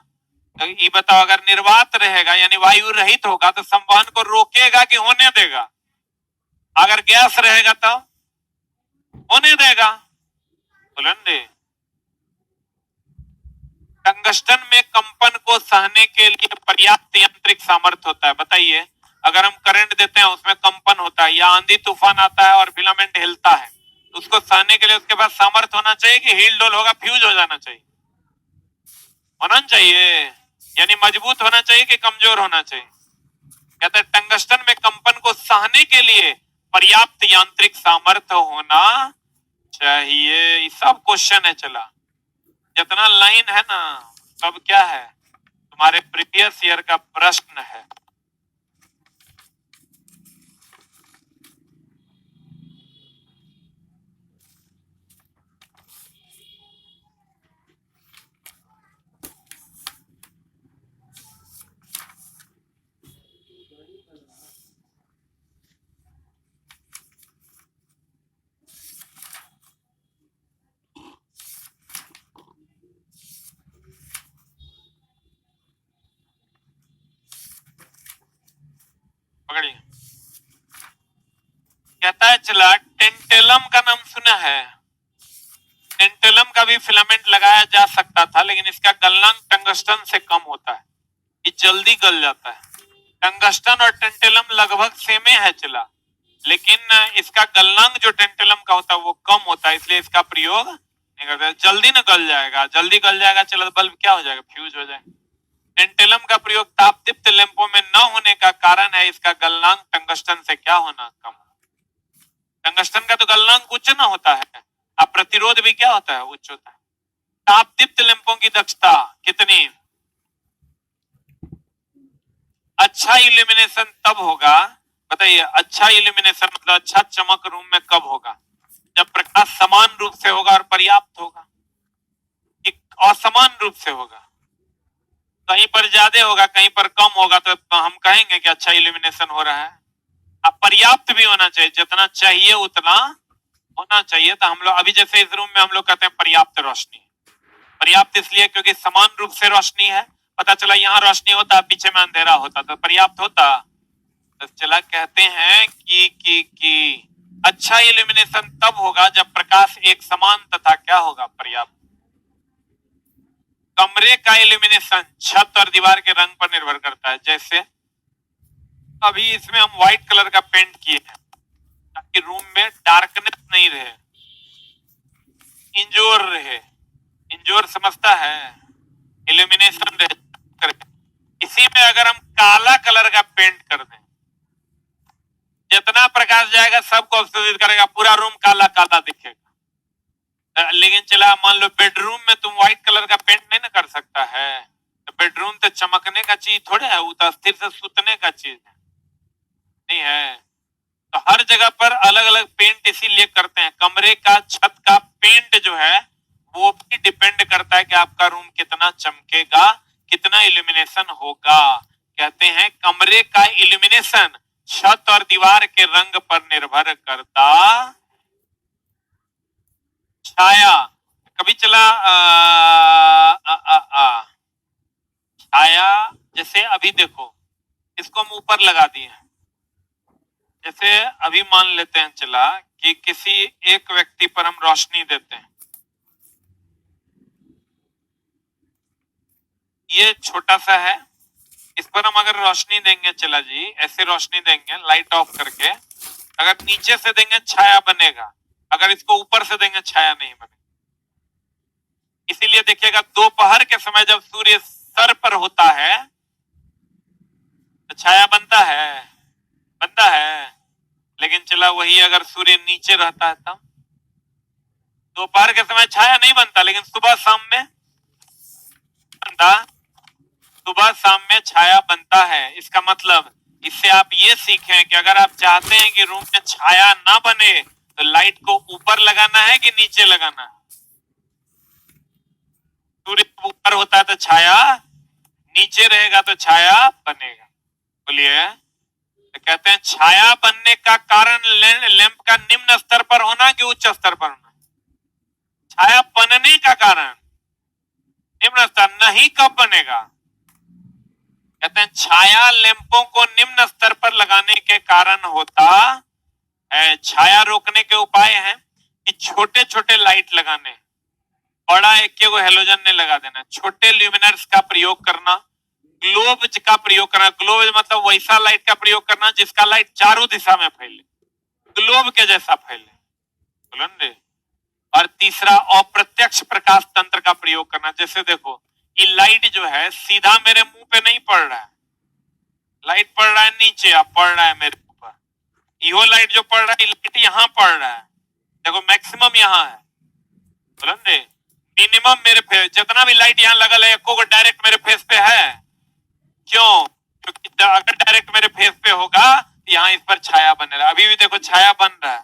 Speaker 1: तो ये बताओ, अगर निर्वात रहेगा यानी वायु रहित होगा तो संवहन को रोकेगा कि होने देगा? अगर गैस रहेगा तो होने देगा। बुलंदे टंगस्टन में कंपन को सहने के लिए पर्याप्त यांत्रिक सामर्थ्य होता है। बताइए, अगर हम करंट देते हैं उसमें कंपन होता है या आंधी तूफान आता है और फिलामेंट हिलता है, तो उसको सहने के लिए उसके पास सामर्थ्य होना चाहिए कि हिल डोल होगा, फ्यूज हो जाना चाहिए? होना चाहिए, यानी मजबूत होना चाहिए कि कमजोर होना चाहिए? कहते हैं टंगस्टन में कंपन को सहने के लिए पर्याप्त यांत्रिक सामर्थ्य होना चाहिए। ये सब क्वेश्चन है, चला जितना लाइन है ना सब क्या है, तुम्हारे प्रीवियस ईयर का प्रश्न है। पकड़िए, कहता है चला टेंटेलम का नाम सुना है? टेंटेलम का भी फिलामेंट लगाया जा सकता था, लेकिन इसका गलनांक टंगस्टन से कम होता है, ये जल्दी गल जाता है। टंगस्टन और टेंटेलम लगभग सेम है चला, लेकिन इसका गलनांक जो टेंटेलम का होता है वो कम होता है, इसलिए इसका प्रयोग नहीं करते। जल्दी न गल जाएगा, जल्दी गल जाएगा चला तो बल्ब क्या हो जाएगा, फ्यूज हो जाएगा। टेंटेलम का प्रयोग तापदीप्त लैंपों में न होने का कारण है इसका गलनांक टंगस्टन से क्या होना, कम। टंगस्टन का तो गलनांक उच्च न होता है, अब प्रतिरोध भी क्या होता है, उच्च होता है। तापदीप्त लैंपों की दक्षता कितनी? अच्छा इल्यूमिनेशन तब होगा, बताइए, अच्छा इल्यूमिनेशन मतलब अच्छा चमक रूम में कब होगा? जब प्रकाश समान रूप से होगा और पर्याप्त होगा। असमान रूप से होगा, कहीं पर ज्यादा होगा कहीं पर कम होगा, तो हम कहेंगे कि अच्छा इल्यूमिनेशन हो रहा है। अब पर्याप्त भी होना चाहिए, जितना चाहिए उतना होना चाहिए। तो हम लोग अभी जैसे इस रूम में हम लोग कहते हैं पर्याप्त रोशनी। पर्याप्त इसलिए क्योंकि समान रूप से रोशनी है, पता चला यहाँ रोशनी होता पीछे में अंधेरा होता तो पर्याप्त होता। तो चला कहते हैं कि अच्छा इल्यूमिनेशन तब होगा जब प्रकाश एक समान तथा क्या होगा, पर्याप्त। कमरे का इल्यूमिनेशन छत और दीवार के रंग पर निर्भर करता है। जैसे अभी इसमें हम व्हाइट कलर का पेंट किए हैं ताकि रूम में डार्कनेस नहीं रहे, इंजोर रहे। इंजोर समझता है, इल्यूमिनेशन रहे। इसी में अगर हम काला कलर का पेंट कर दें, जितना प्रकाश जाएगा सबको अवशोषित करेगा, पूरा रूम काला काला दिखेगा। लेकिन चला मान लो बेडरूम में तुम व्हाइट कलर का पेंट नहीं ना कर सकता है, तो बेडरूम तो चमकने का चीज थोड़े है, वो तो स्थिर से सुतने का चीज है, नहीं है। तो हर जगह पर अलग अलग पेंट इसीलिए करते हैं। कमरे का छत का पेंट जो है वो भी डिपेंड करता है कि आपका रूम कितना चमकेगा, कितना इल्यूमिनेशन होगा। कहते हैं कमरे का इल्यूमिनेशन छत और दीवार के रंग पर निर्भर करता। छाया कभी चला छाया, जैसे अभी देखो इसको हम ऊपर लगा दिए हैं। जैसे अभी मान लेते हैं चला कि किसी एक व्यक्ति पर हम रोशनी देते हैं, ये छोटा सा है, इस पर हम अगर रोशनी देंगे चला जी, ऐसे रोशनी देंगे लाइट ऑफ करके, अगर नीचे से देंगे छाया बनेगा, अगर इसको ऊपर से देंगे छाया नहीं बनेगा। इसीलिए देखिएगा दोपहर के समय जब सूर्य सर पर होता है तो छाया बनता है। लेकिन चला वही अगर सूर्य नीचे रहता है तब दोपहर के समय छाया नहीं बनता, लेकिन सुबह शाम में बनता, सुबह शाम में छाया बनता है। इसका मतलब इससे आप ये सीखें कि अगर आप चाहते हैं कि रूम में छाया ना बने तो लाइट को ऊपर लगाना है कि नीचे लगाना है। सूर्य ऊपर होता है तो छाया, नीचे रहेगा तो छाया बनेगा। बोलिए। तो कहते हैं छाया बनने का कारण लैंप का निम्न स्तर पर होना कि उच्च स्तर पर होना। छाया बनने का कारण निम्न स्तर, नहीं कब बनेगा। कहते हैं छाया लैंपों को निम्न स्तर पर लगाने के कारण होता है। छाया रोकने के उपाय हैं कि छोटे छोटे लाइट लगाने, बड़ा एक को हेलोजन ने लगा देना, छोटे ल्यूमिनर्स का प्रयोग करना, ग्लोब का प्रयोग करना। ग्लोब मतलब वैसा लाइट का प्रयोग करना जिसका लाइट चारों दिशा में फैले, ग्लोब के जैसा फैले। बोलन। और तीसरा अप्रत्यक्ष प्रकाश तंत्र का प्रयोग करना। जैसे देखो ये लाइट जो है सीधा मेरे मुंह पे नहीं पड़ रहा है, लाइट पड़ रहा है नीचे, अब पड़ रहा है मेरे ऊपर। यो लाइट जो पड़ रहा है लाइट यहाँ पड़ रहा है, देखो मैक्सिमम यहाँ है। बोलन। मिनिमम मेरे फेस, जितना भी लाइट यहाँ लगल है एको डायरेक्ट मेरे फेस पे है। क्यों? क्योंकि अगर डायरेक्ट मेरे फेस पे होगा तो यहाँ इस पर छाया बनेगा। अभी भी देखो छाया बन रहा है,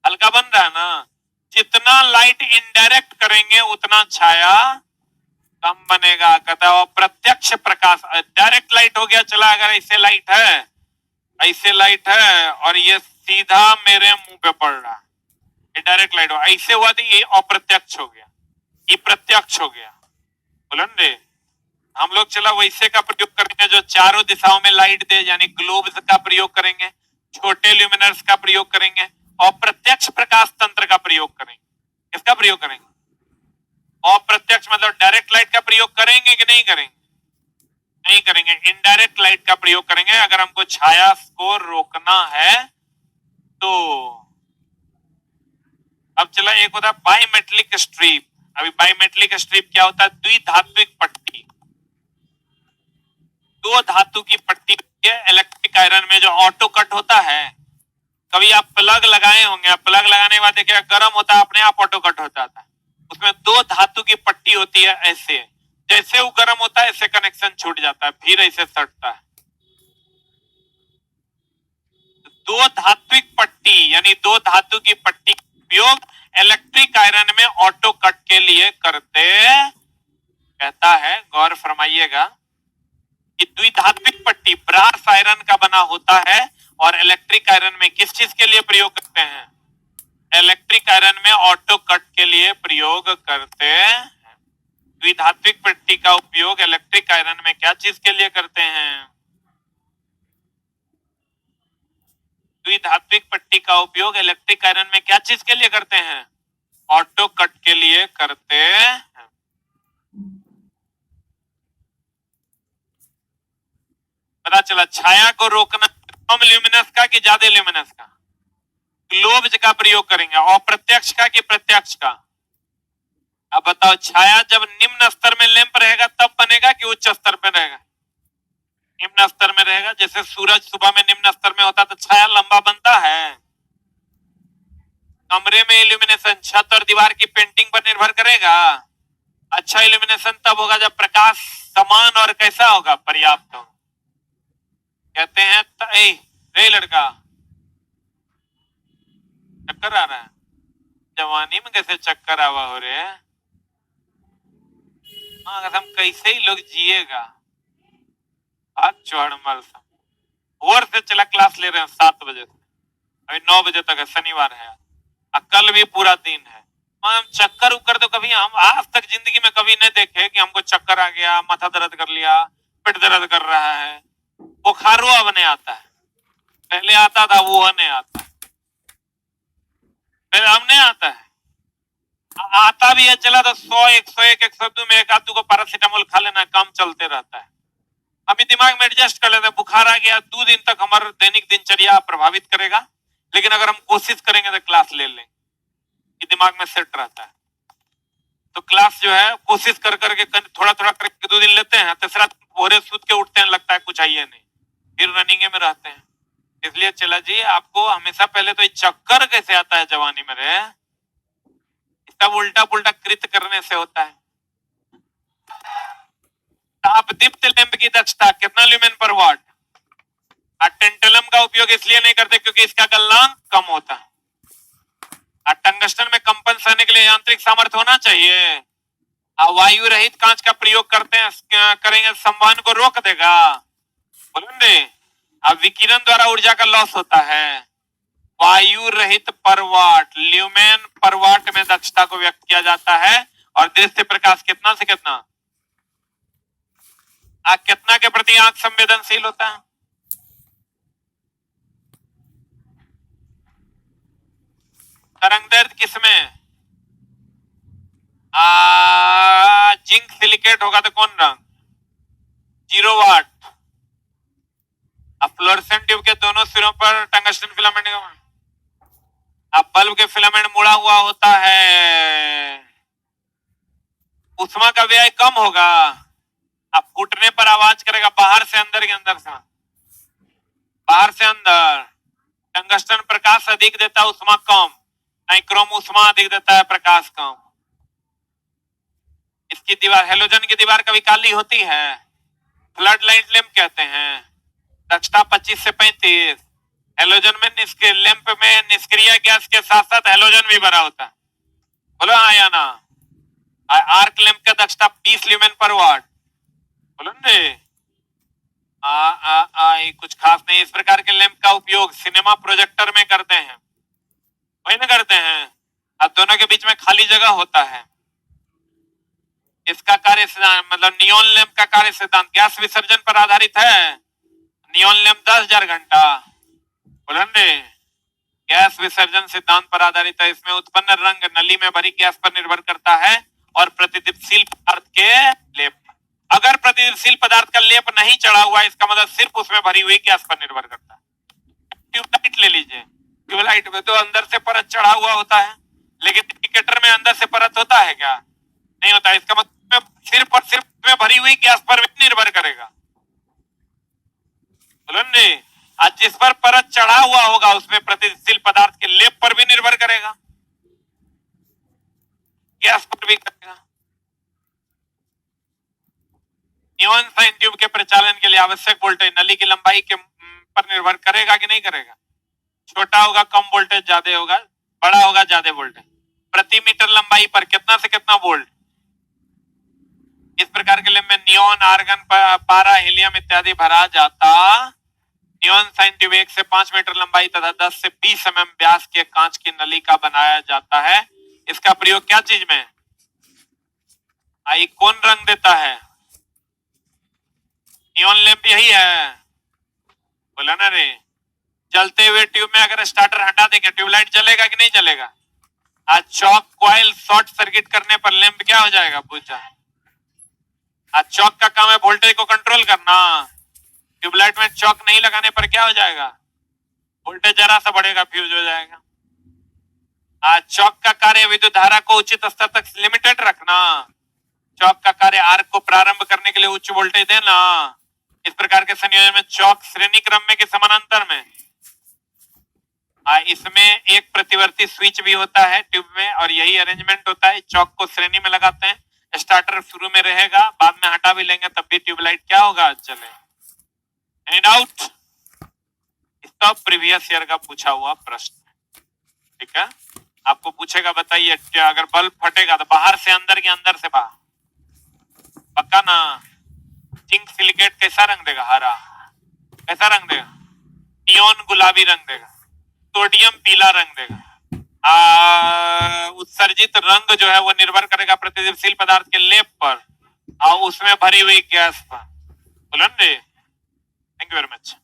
Speaker 1: हल्का बन रहा है ना। जितना लाइट इनडायरेक्ट करेंगे उतना छाया कम बनेगा। कहता है प्रत्यक्ष प्रकाश, डायरेक्ट लाइट हो गया चला, अगर ऐसे लाइट है, ऐसे लाइट है और ये सीधा मेरे मुंह पे पड़ रहा है, ये डायरेक्ट लाइट हो, ऐसे हुआ तो ये अप्रत्यक्ष हो गया, ये प्रत्यक्ष हो गया। बोलन रे। हम लोग चला वैसे का प्रयोग करेंगे जो चारों दिशाओं में लाइट दे, यानी ग्लोब्स का प्रयोग करेंगे, छोटे ल्यूमिनर्स का प्रयोग करेंगे, अप्रत्यक्ष प्रकाश तंत्र का प्रयोग करेंगे। किसका प्रयोग करेंगे? अप्रत्यक्ष मतलब डायरेक्ट लाइट का प्रयोग करेंगे कि नहीं करेंगे? नहीं करेंगे, इनडायरेक्ट लाइट का प्रयोग करेंगे अगर हमको छाया को रोकना है तो। अब चला एक होता है बायोमेट्रिक स्ट्रिप। अभी बायोमेट्रिक स्ट्रिप क्या होता है? द्विधात्विक पट्टी, दो धातु की पट्टी इलेक्ट्रिक आयरन में जो ऑटो कट होता है। कभी आप प्लग लगाए होंगे, प्लग लगाने के बाद देखिए गर्म होता है, अपने आप ऑटो कट हो जाता है। उसमें दो धातु की पट्टी होती है, ऐसे जैसे वो गर्म होता है ऐसे कनेक्शन छूट जाता है, फिर ऐसे सटता है। दो धात्विक पट्टी यानी दो धातु की पट्टी का उपयोग इलेक्ट्रिक आयरन में ऑटो कट के लिए करते। कहता है गौर फरमाइएगा कि द्विधात्विक पट्टी ब्रास आयरन का बना होता है और इलेक्ट्रिक आयरन में किस चीज के लिए प्रयोग करते हैं? इलेक्ट्रिक आयरन में ऑटो कट के लिए प्रयोग करते हैं। द्विधात्विक पट्टी का उपयोग इलेक्ट्रिक आयरन में क्या चीज के लिए करते हैं? द्विधात्विक पट्टी का उपयोग इलेक्ट्रिक आयरन में क्या चीज के लिए करते हैं? ऑटो कट के लिए करते हैं। पता चला छाया को रोकना कम ल्यूमिनस का कि ज्यादा ल्यूमिनस का? ग्लोब्स का प्रयोग करेंगे। अप्रत्यक्ष का कि प्रत्यक्ष का? अब बताओ छाया जब निम्न स्तर में लैंप रहेगा तब बनेगा कि उच्च स्तर में रहेगा? निम्न स्तर में रहेगा। जैसे सूरज सुबह में निम्न स्तर में होता तो छाया लंबा बनता है। कमरे में इल्यूमिनेशन छत और दीवार की पेंटिंग पर निर्भर करेगा। अच्छा इल्यूमिनेशन तब होगा जब प्रकाश समान और कैसा होगा? पर्याप्त होगा। कहते हैं रे लड़का चक्कर आ रहा है, जवानी में कैसे चक्कर आवा हो रहे हैं? हाँ, अगर हम कैसे ही लोग जिएगा। आज चौड़मल भोर से चला क्लास ले रहे हैं 7 बजे से, अभी 9 बजे तक है, शनिवार है और कल भी पूरा दिन है। हम चक्कर उक्कर तो कभी हम आज तक जिंदगी में कभी नहीं देखे कि हमको चक्कर आ गया, माथा दर्द कर लिया, पेट दर्द कर रहा है। बुखारो अब नहीं आता है, पहले आता था वो नहीं आता, फिर अब नहीं आता है। आता भी है चला तो 100 101 102 में एक आदमी को पैरासीटामोल खा लेना, काम चलते रहता है। हम दिमाग में एडजस्ट कर लेते हैं। बुखार आ गया 2 दिन तक हमारा दैनिक दिनचर्या प्रभावित करेगा, लेकिन अगर हम कोशिश करेंगे तो क्लास ले लें, ये दिमाग में सेट रहता है। तो क्लास जो है कोशिश कर करके थोड़ा थोड़ा करके 2 दिन लेते हैं, तीसरा भोरे सूत के उठते हैं, लगता है कुछ है नहीं, फिर रनिंग में रहते हैं। इसलिए चला जी, आपको हमेशा पहले तो ये चक्कर कैसे आता है जवानी में रे, सब उल्टा पुल्टा कृत करने से होता है। ताप दीप्त लैंप की दक्षता कितना ल्यूमेन पर वाट। टेंटलम का उपयोग इसलिए नहीं करते क्योंकि इसका गलनांक कम होता है। टंगस्टन में कंपन सहने के लिए यांत्रिक सामर्थ्य होना चाहिए। वायु रहित कांच का प्रयोग करते हैं, करेंगे संवहन को रोक देगा, बोलेंगे। अब विकिरण द्वारा ऊर्जा का लॉस होता है। वायु रहित परवाट, ल्यूमेन परवाट में दक्षता को व्यक्त किया जाता है। और दृश्य प्रकाश कितना से कितना, कितना के प्रति आंख संवेदनशील होता है। तरंग दैर्घ्य किसमें, जिंक सिलिकेट होगा तो कौन रंग, 0 वाट। अब फ्लोरेसेंट ट्यूब के दोनों सिरों पर टंगस्टन फिलामेंट, अब बल्ब के फिलामेंट मुड़ा हुआ होता है, उष्मा का व्यय कम होगा। अब फूटने पर आवाज करेगा, बाहर से अंदर के अंदर से बाहर से अंदर। टंगस्टन प्रकाश अधिक देता है, उष्मा कम। नाइक्रोम उष्मा अधिक देता है, प्रकाश कम। इसकी दीवार, हेलोजन की दीवार कभी काली होती है, फ्लड लाइट लैंप कहते हैं। दक्षता 25 से 35। हेलोजन में लैंप में निष्क्रिय गैस के साथ साथ हेलोजन भी भरा होता है, बोलो हाँ या ना। आर्क लैंप का दक्षता 20 ल्यूमेन पर वाट, बोलो ने। कुछ खास नहीं। इस प्रकार के लैंप का उपयोग सिनेमा प्रोजेक्टर में करते हैं, वही ना करते हैं। अब दोनों के बीच में खाली जगह होता है। इसका कार्य मतलब नियॉन लैंप का कार्य सिद्धांत गैस विसर्जन पर आधारित है। नियॉन लैंप 10,000 घंटा, बोलेंगे। गैस विसर्जन सिद्धांत पर आधारित है। इसमें उत्पन्न रंग नली में भरी गैस पर निर्भर करता है और प्रतिदीप्तिशील पदार्थ के लेप। अगर प्रतिदीप्तिशील पदार्थ का लेप नहीं चढ़ा हुआ, इसका मतलब सिर्फ उसमें भरी हुई गैस पर निर्भर करता है। ट्यूबलाइट ले लीजिए, ट्यूबलाइट में तो अंदर से परत चढ़ा हुआ होता है, लेकिन इंडिकेटर में अंदर से परत होता है क्या, नहीं होता। इसका मतलब सिर्फ और सिर्फ में भरी हुई गैस पर भी निर्भर करेगा, बोलेंगे। आज जिस पर परत चढ़ा हुआ होगा उसमें प्रतिदीप्तिशील पदार्थ के लेप पर भी निर्भर करेगा, गैस पर भी करेगा। नियॉन साइन ट्यूब के प्रचालन के लिए आवश्यक वोल्टेज नली की लंबाई के पर निर्भर करेगा कि नहीं करेगा। छोटा होगा कम वोल्टेज, ज्यादा होगा, बड़ा होगा ज्यादा वोल्टेज। प्रति मीटर लंबाई पर कितना से कितना वोल्ट। इस प्रकार के लैंप में नियॉन, आर्गन, पारा, हीलियम इत्यादि भरा जाता। नियॉन साइन ट्यूब 1 से 5 मीटर लंबाई तथा 10 से 20 mm व्यास के कांच की नली का बनाया जाता है। इसका प्रयोग क्या चीज में, आई कौन रंग देता है, नियॉन लैंप यही है, बोला ना रे। जलते हुए ट्यूब में अगर स्टार्टर हटा देंगे ट्यूबलाइट जलेगा कि नहीं जलेगा। आज चौक कॉइल शॉर्ट सर्किट करने पर लैंप क्या हो जाएगा, बुझ जाए। आज चौक का काम है वोल्टेज को कंट्रोल करना। ट्यूबलाइट में चौक नहीं लगाने पर क्या हो जाएगा, वोल्टेज जरा सा बढ़ेगा, फ्यूज हो जाएगा। आज चौक का कार्य विद्युत धारा को उचित स्तर तक लिमिटेड रखना। चौक का कार्य आर्क को प्रारंभ करने के लिए उच्च वोल्टेज देना। इस प्रकार के संयोजन में चौक श्रेणी क्रम में के समानांतर में, इसमें एक प्रतिवर्ती स्विच भी होता है ट्यूब में, और यही अरेंजमेंट होता है। चौक को श्रेणी में लगाते हैं, स्टार्टर शुरू में रहेगा, बाद में हटा भी लेंगे तब भी ट्यूबलाइट क्या होगा, चले। Any doubt. इसका प्रीवियस ईयर का पूछा हुआ प्रश्न, ठीक है। आपको पूछेगा बताइए अगर बल्ब फटेगा तो बाहर से अंदर के अंदर से बाहर, पक्का ना। जिंक सिलिकेट कैसा रंग देगा, हरा। कैसा रंग देगा, नियॉन गुलाबी रंग देगा। सोडियम पीला रंग देगा। उत्सर्जित रंग जो है वो निर्भर करेगा प्रतिदीप्तिशील पदार्थ के लेप पर और उसमें भरी हुई गैस पर, बोलन रे। Thank you very much.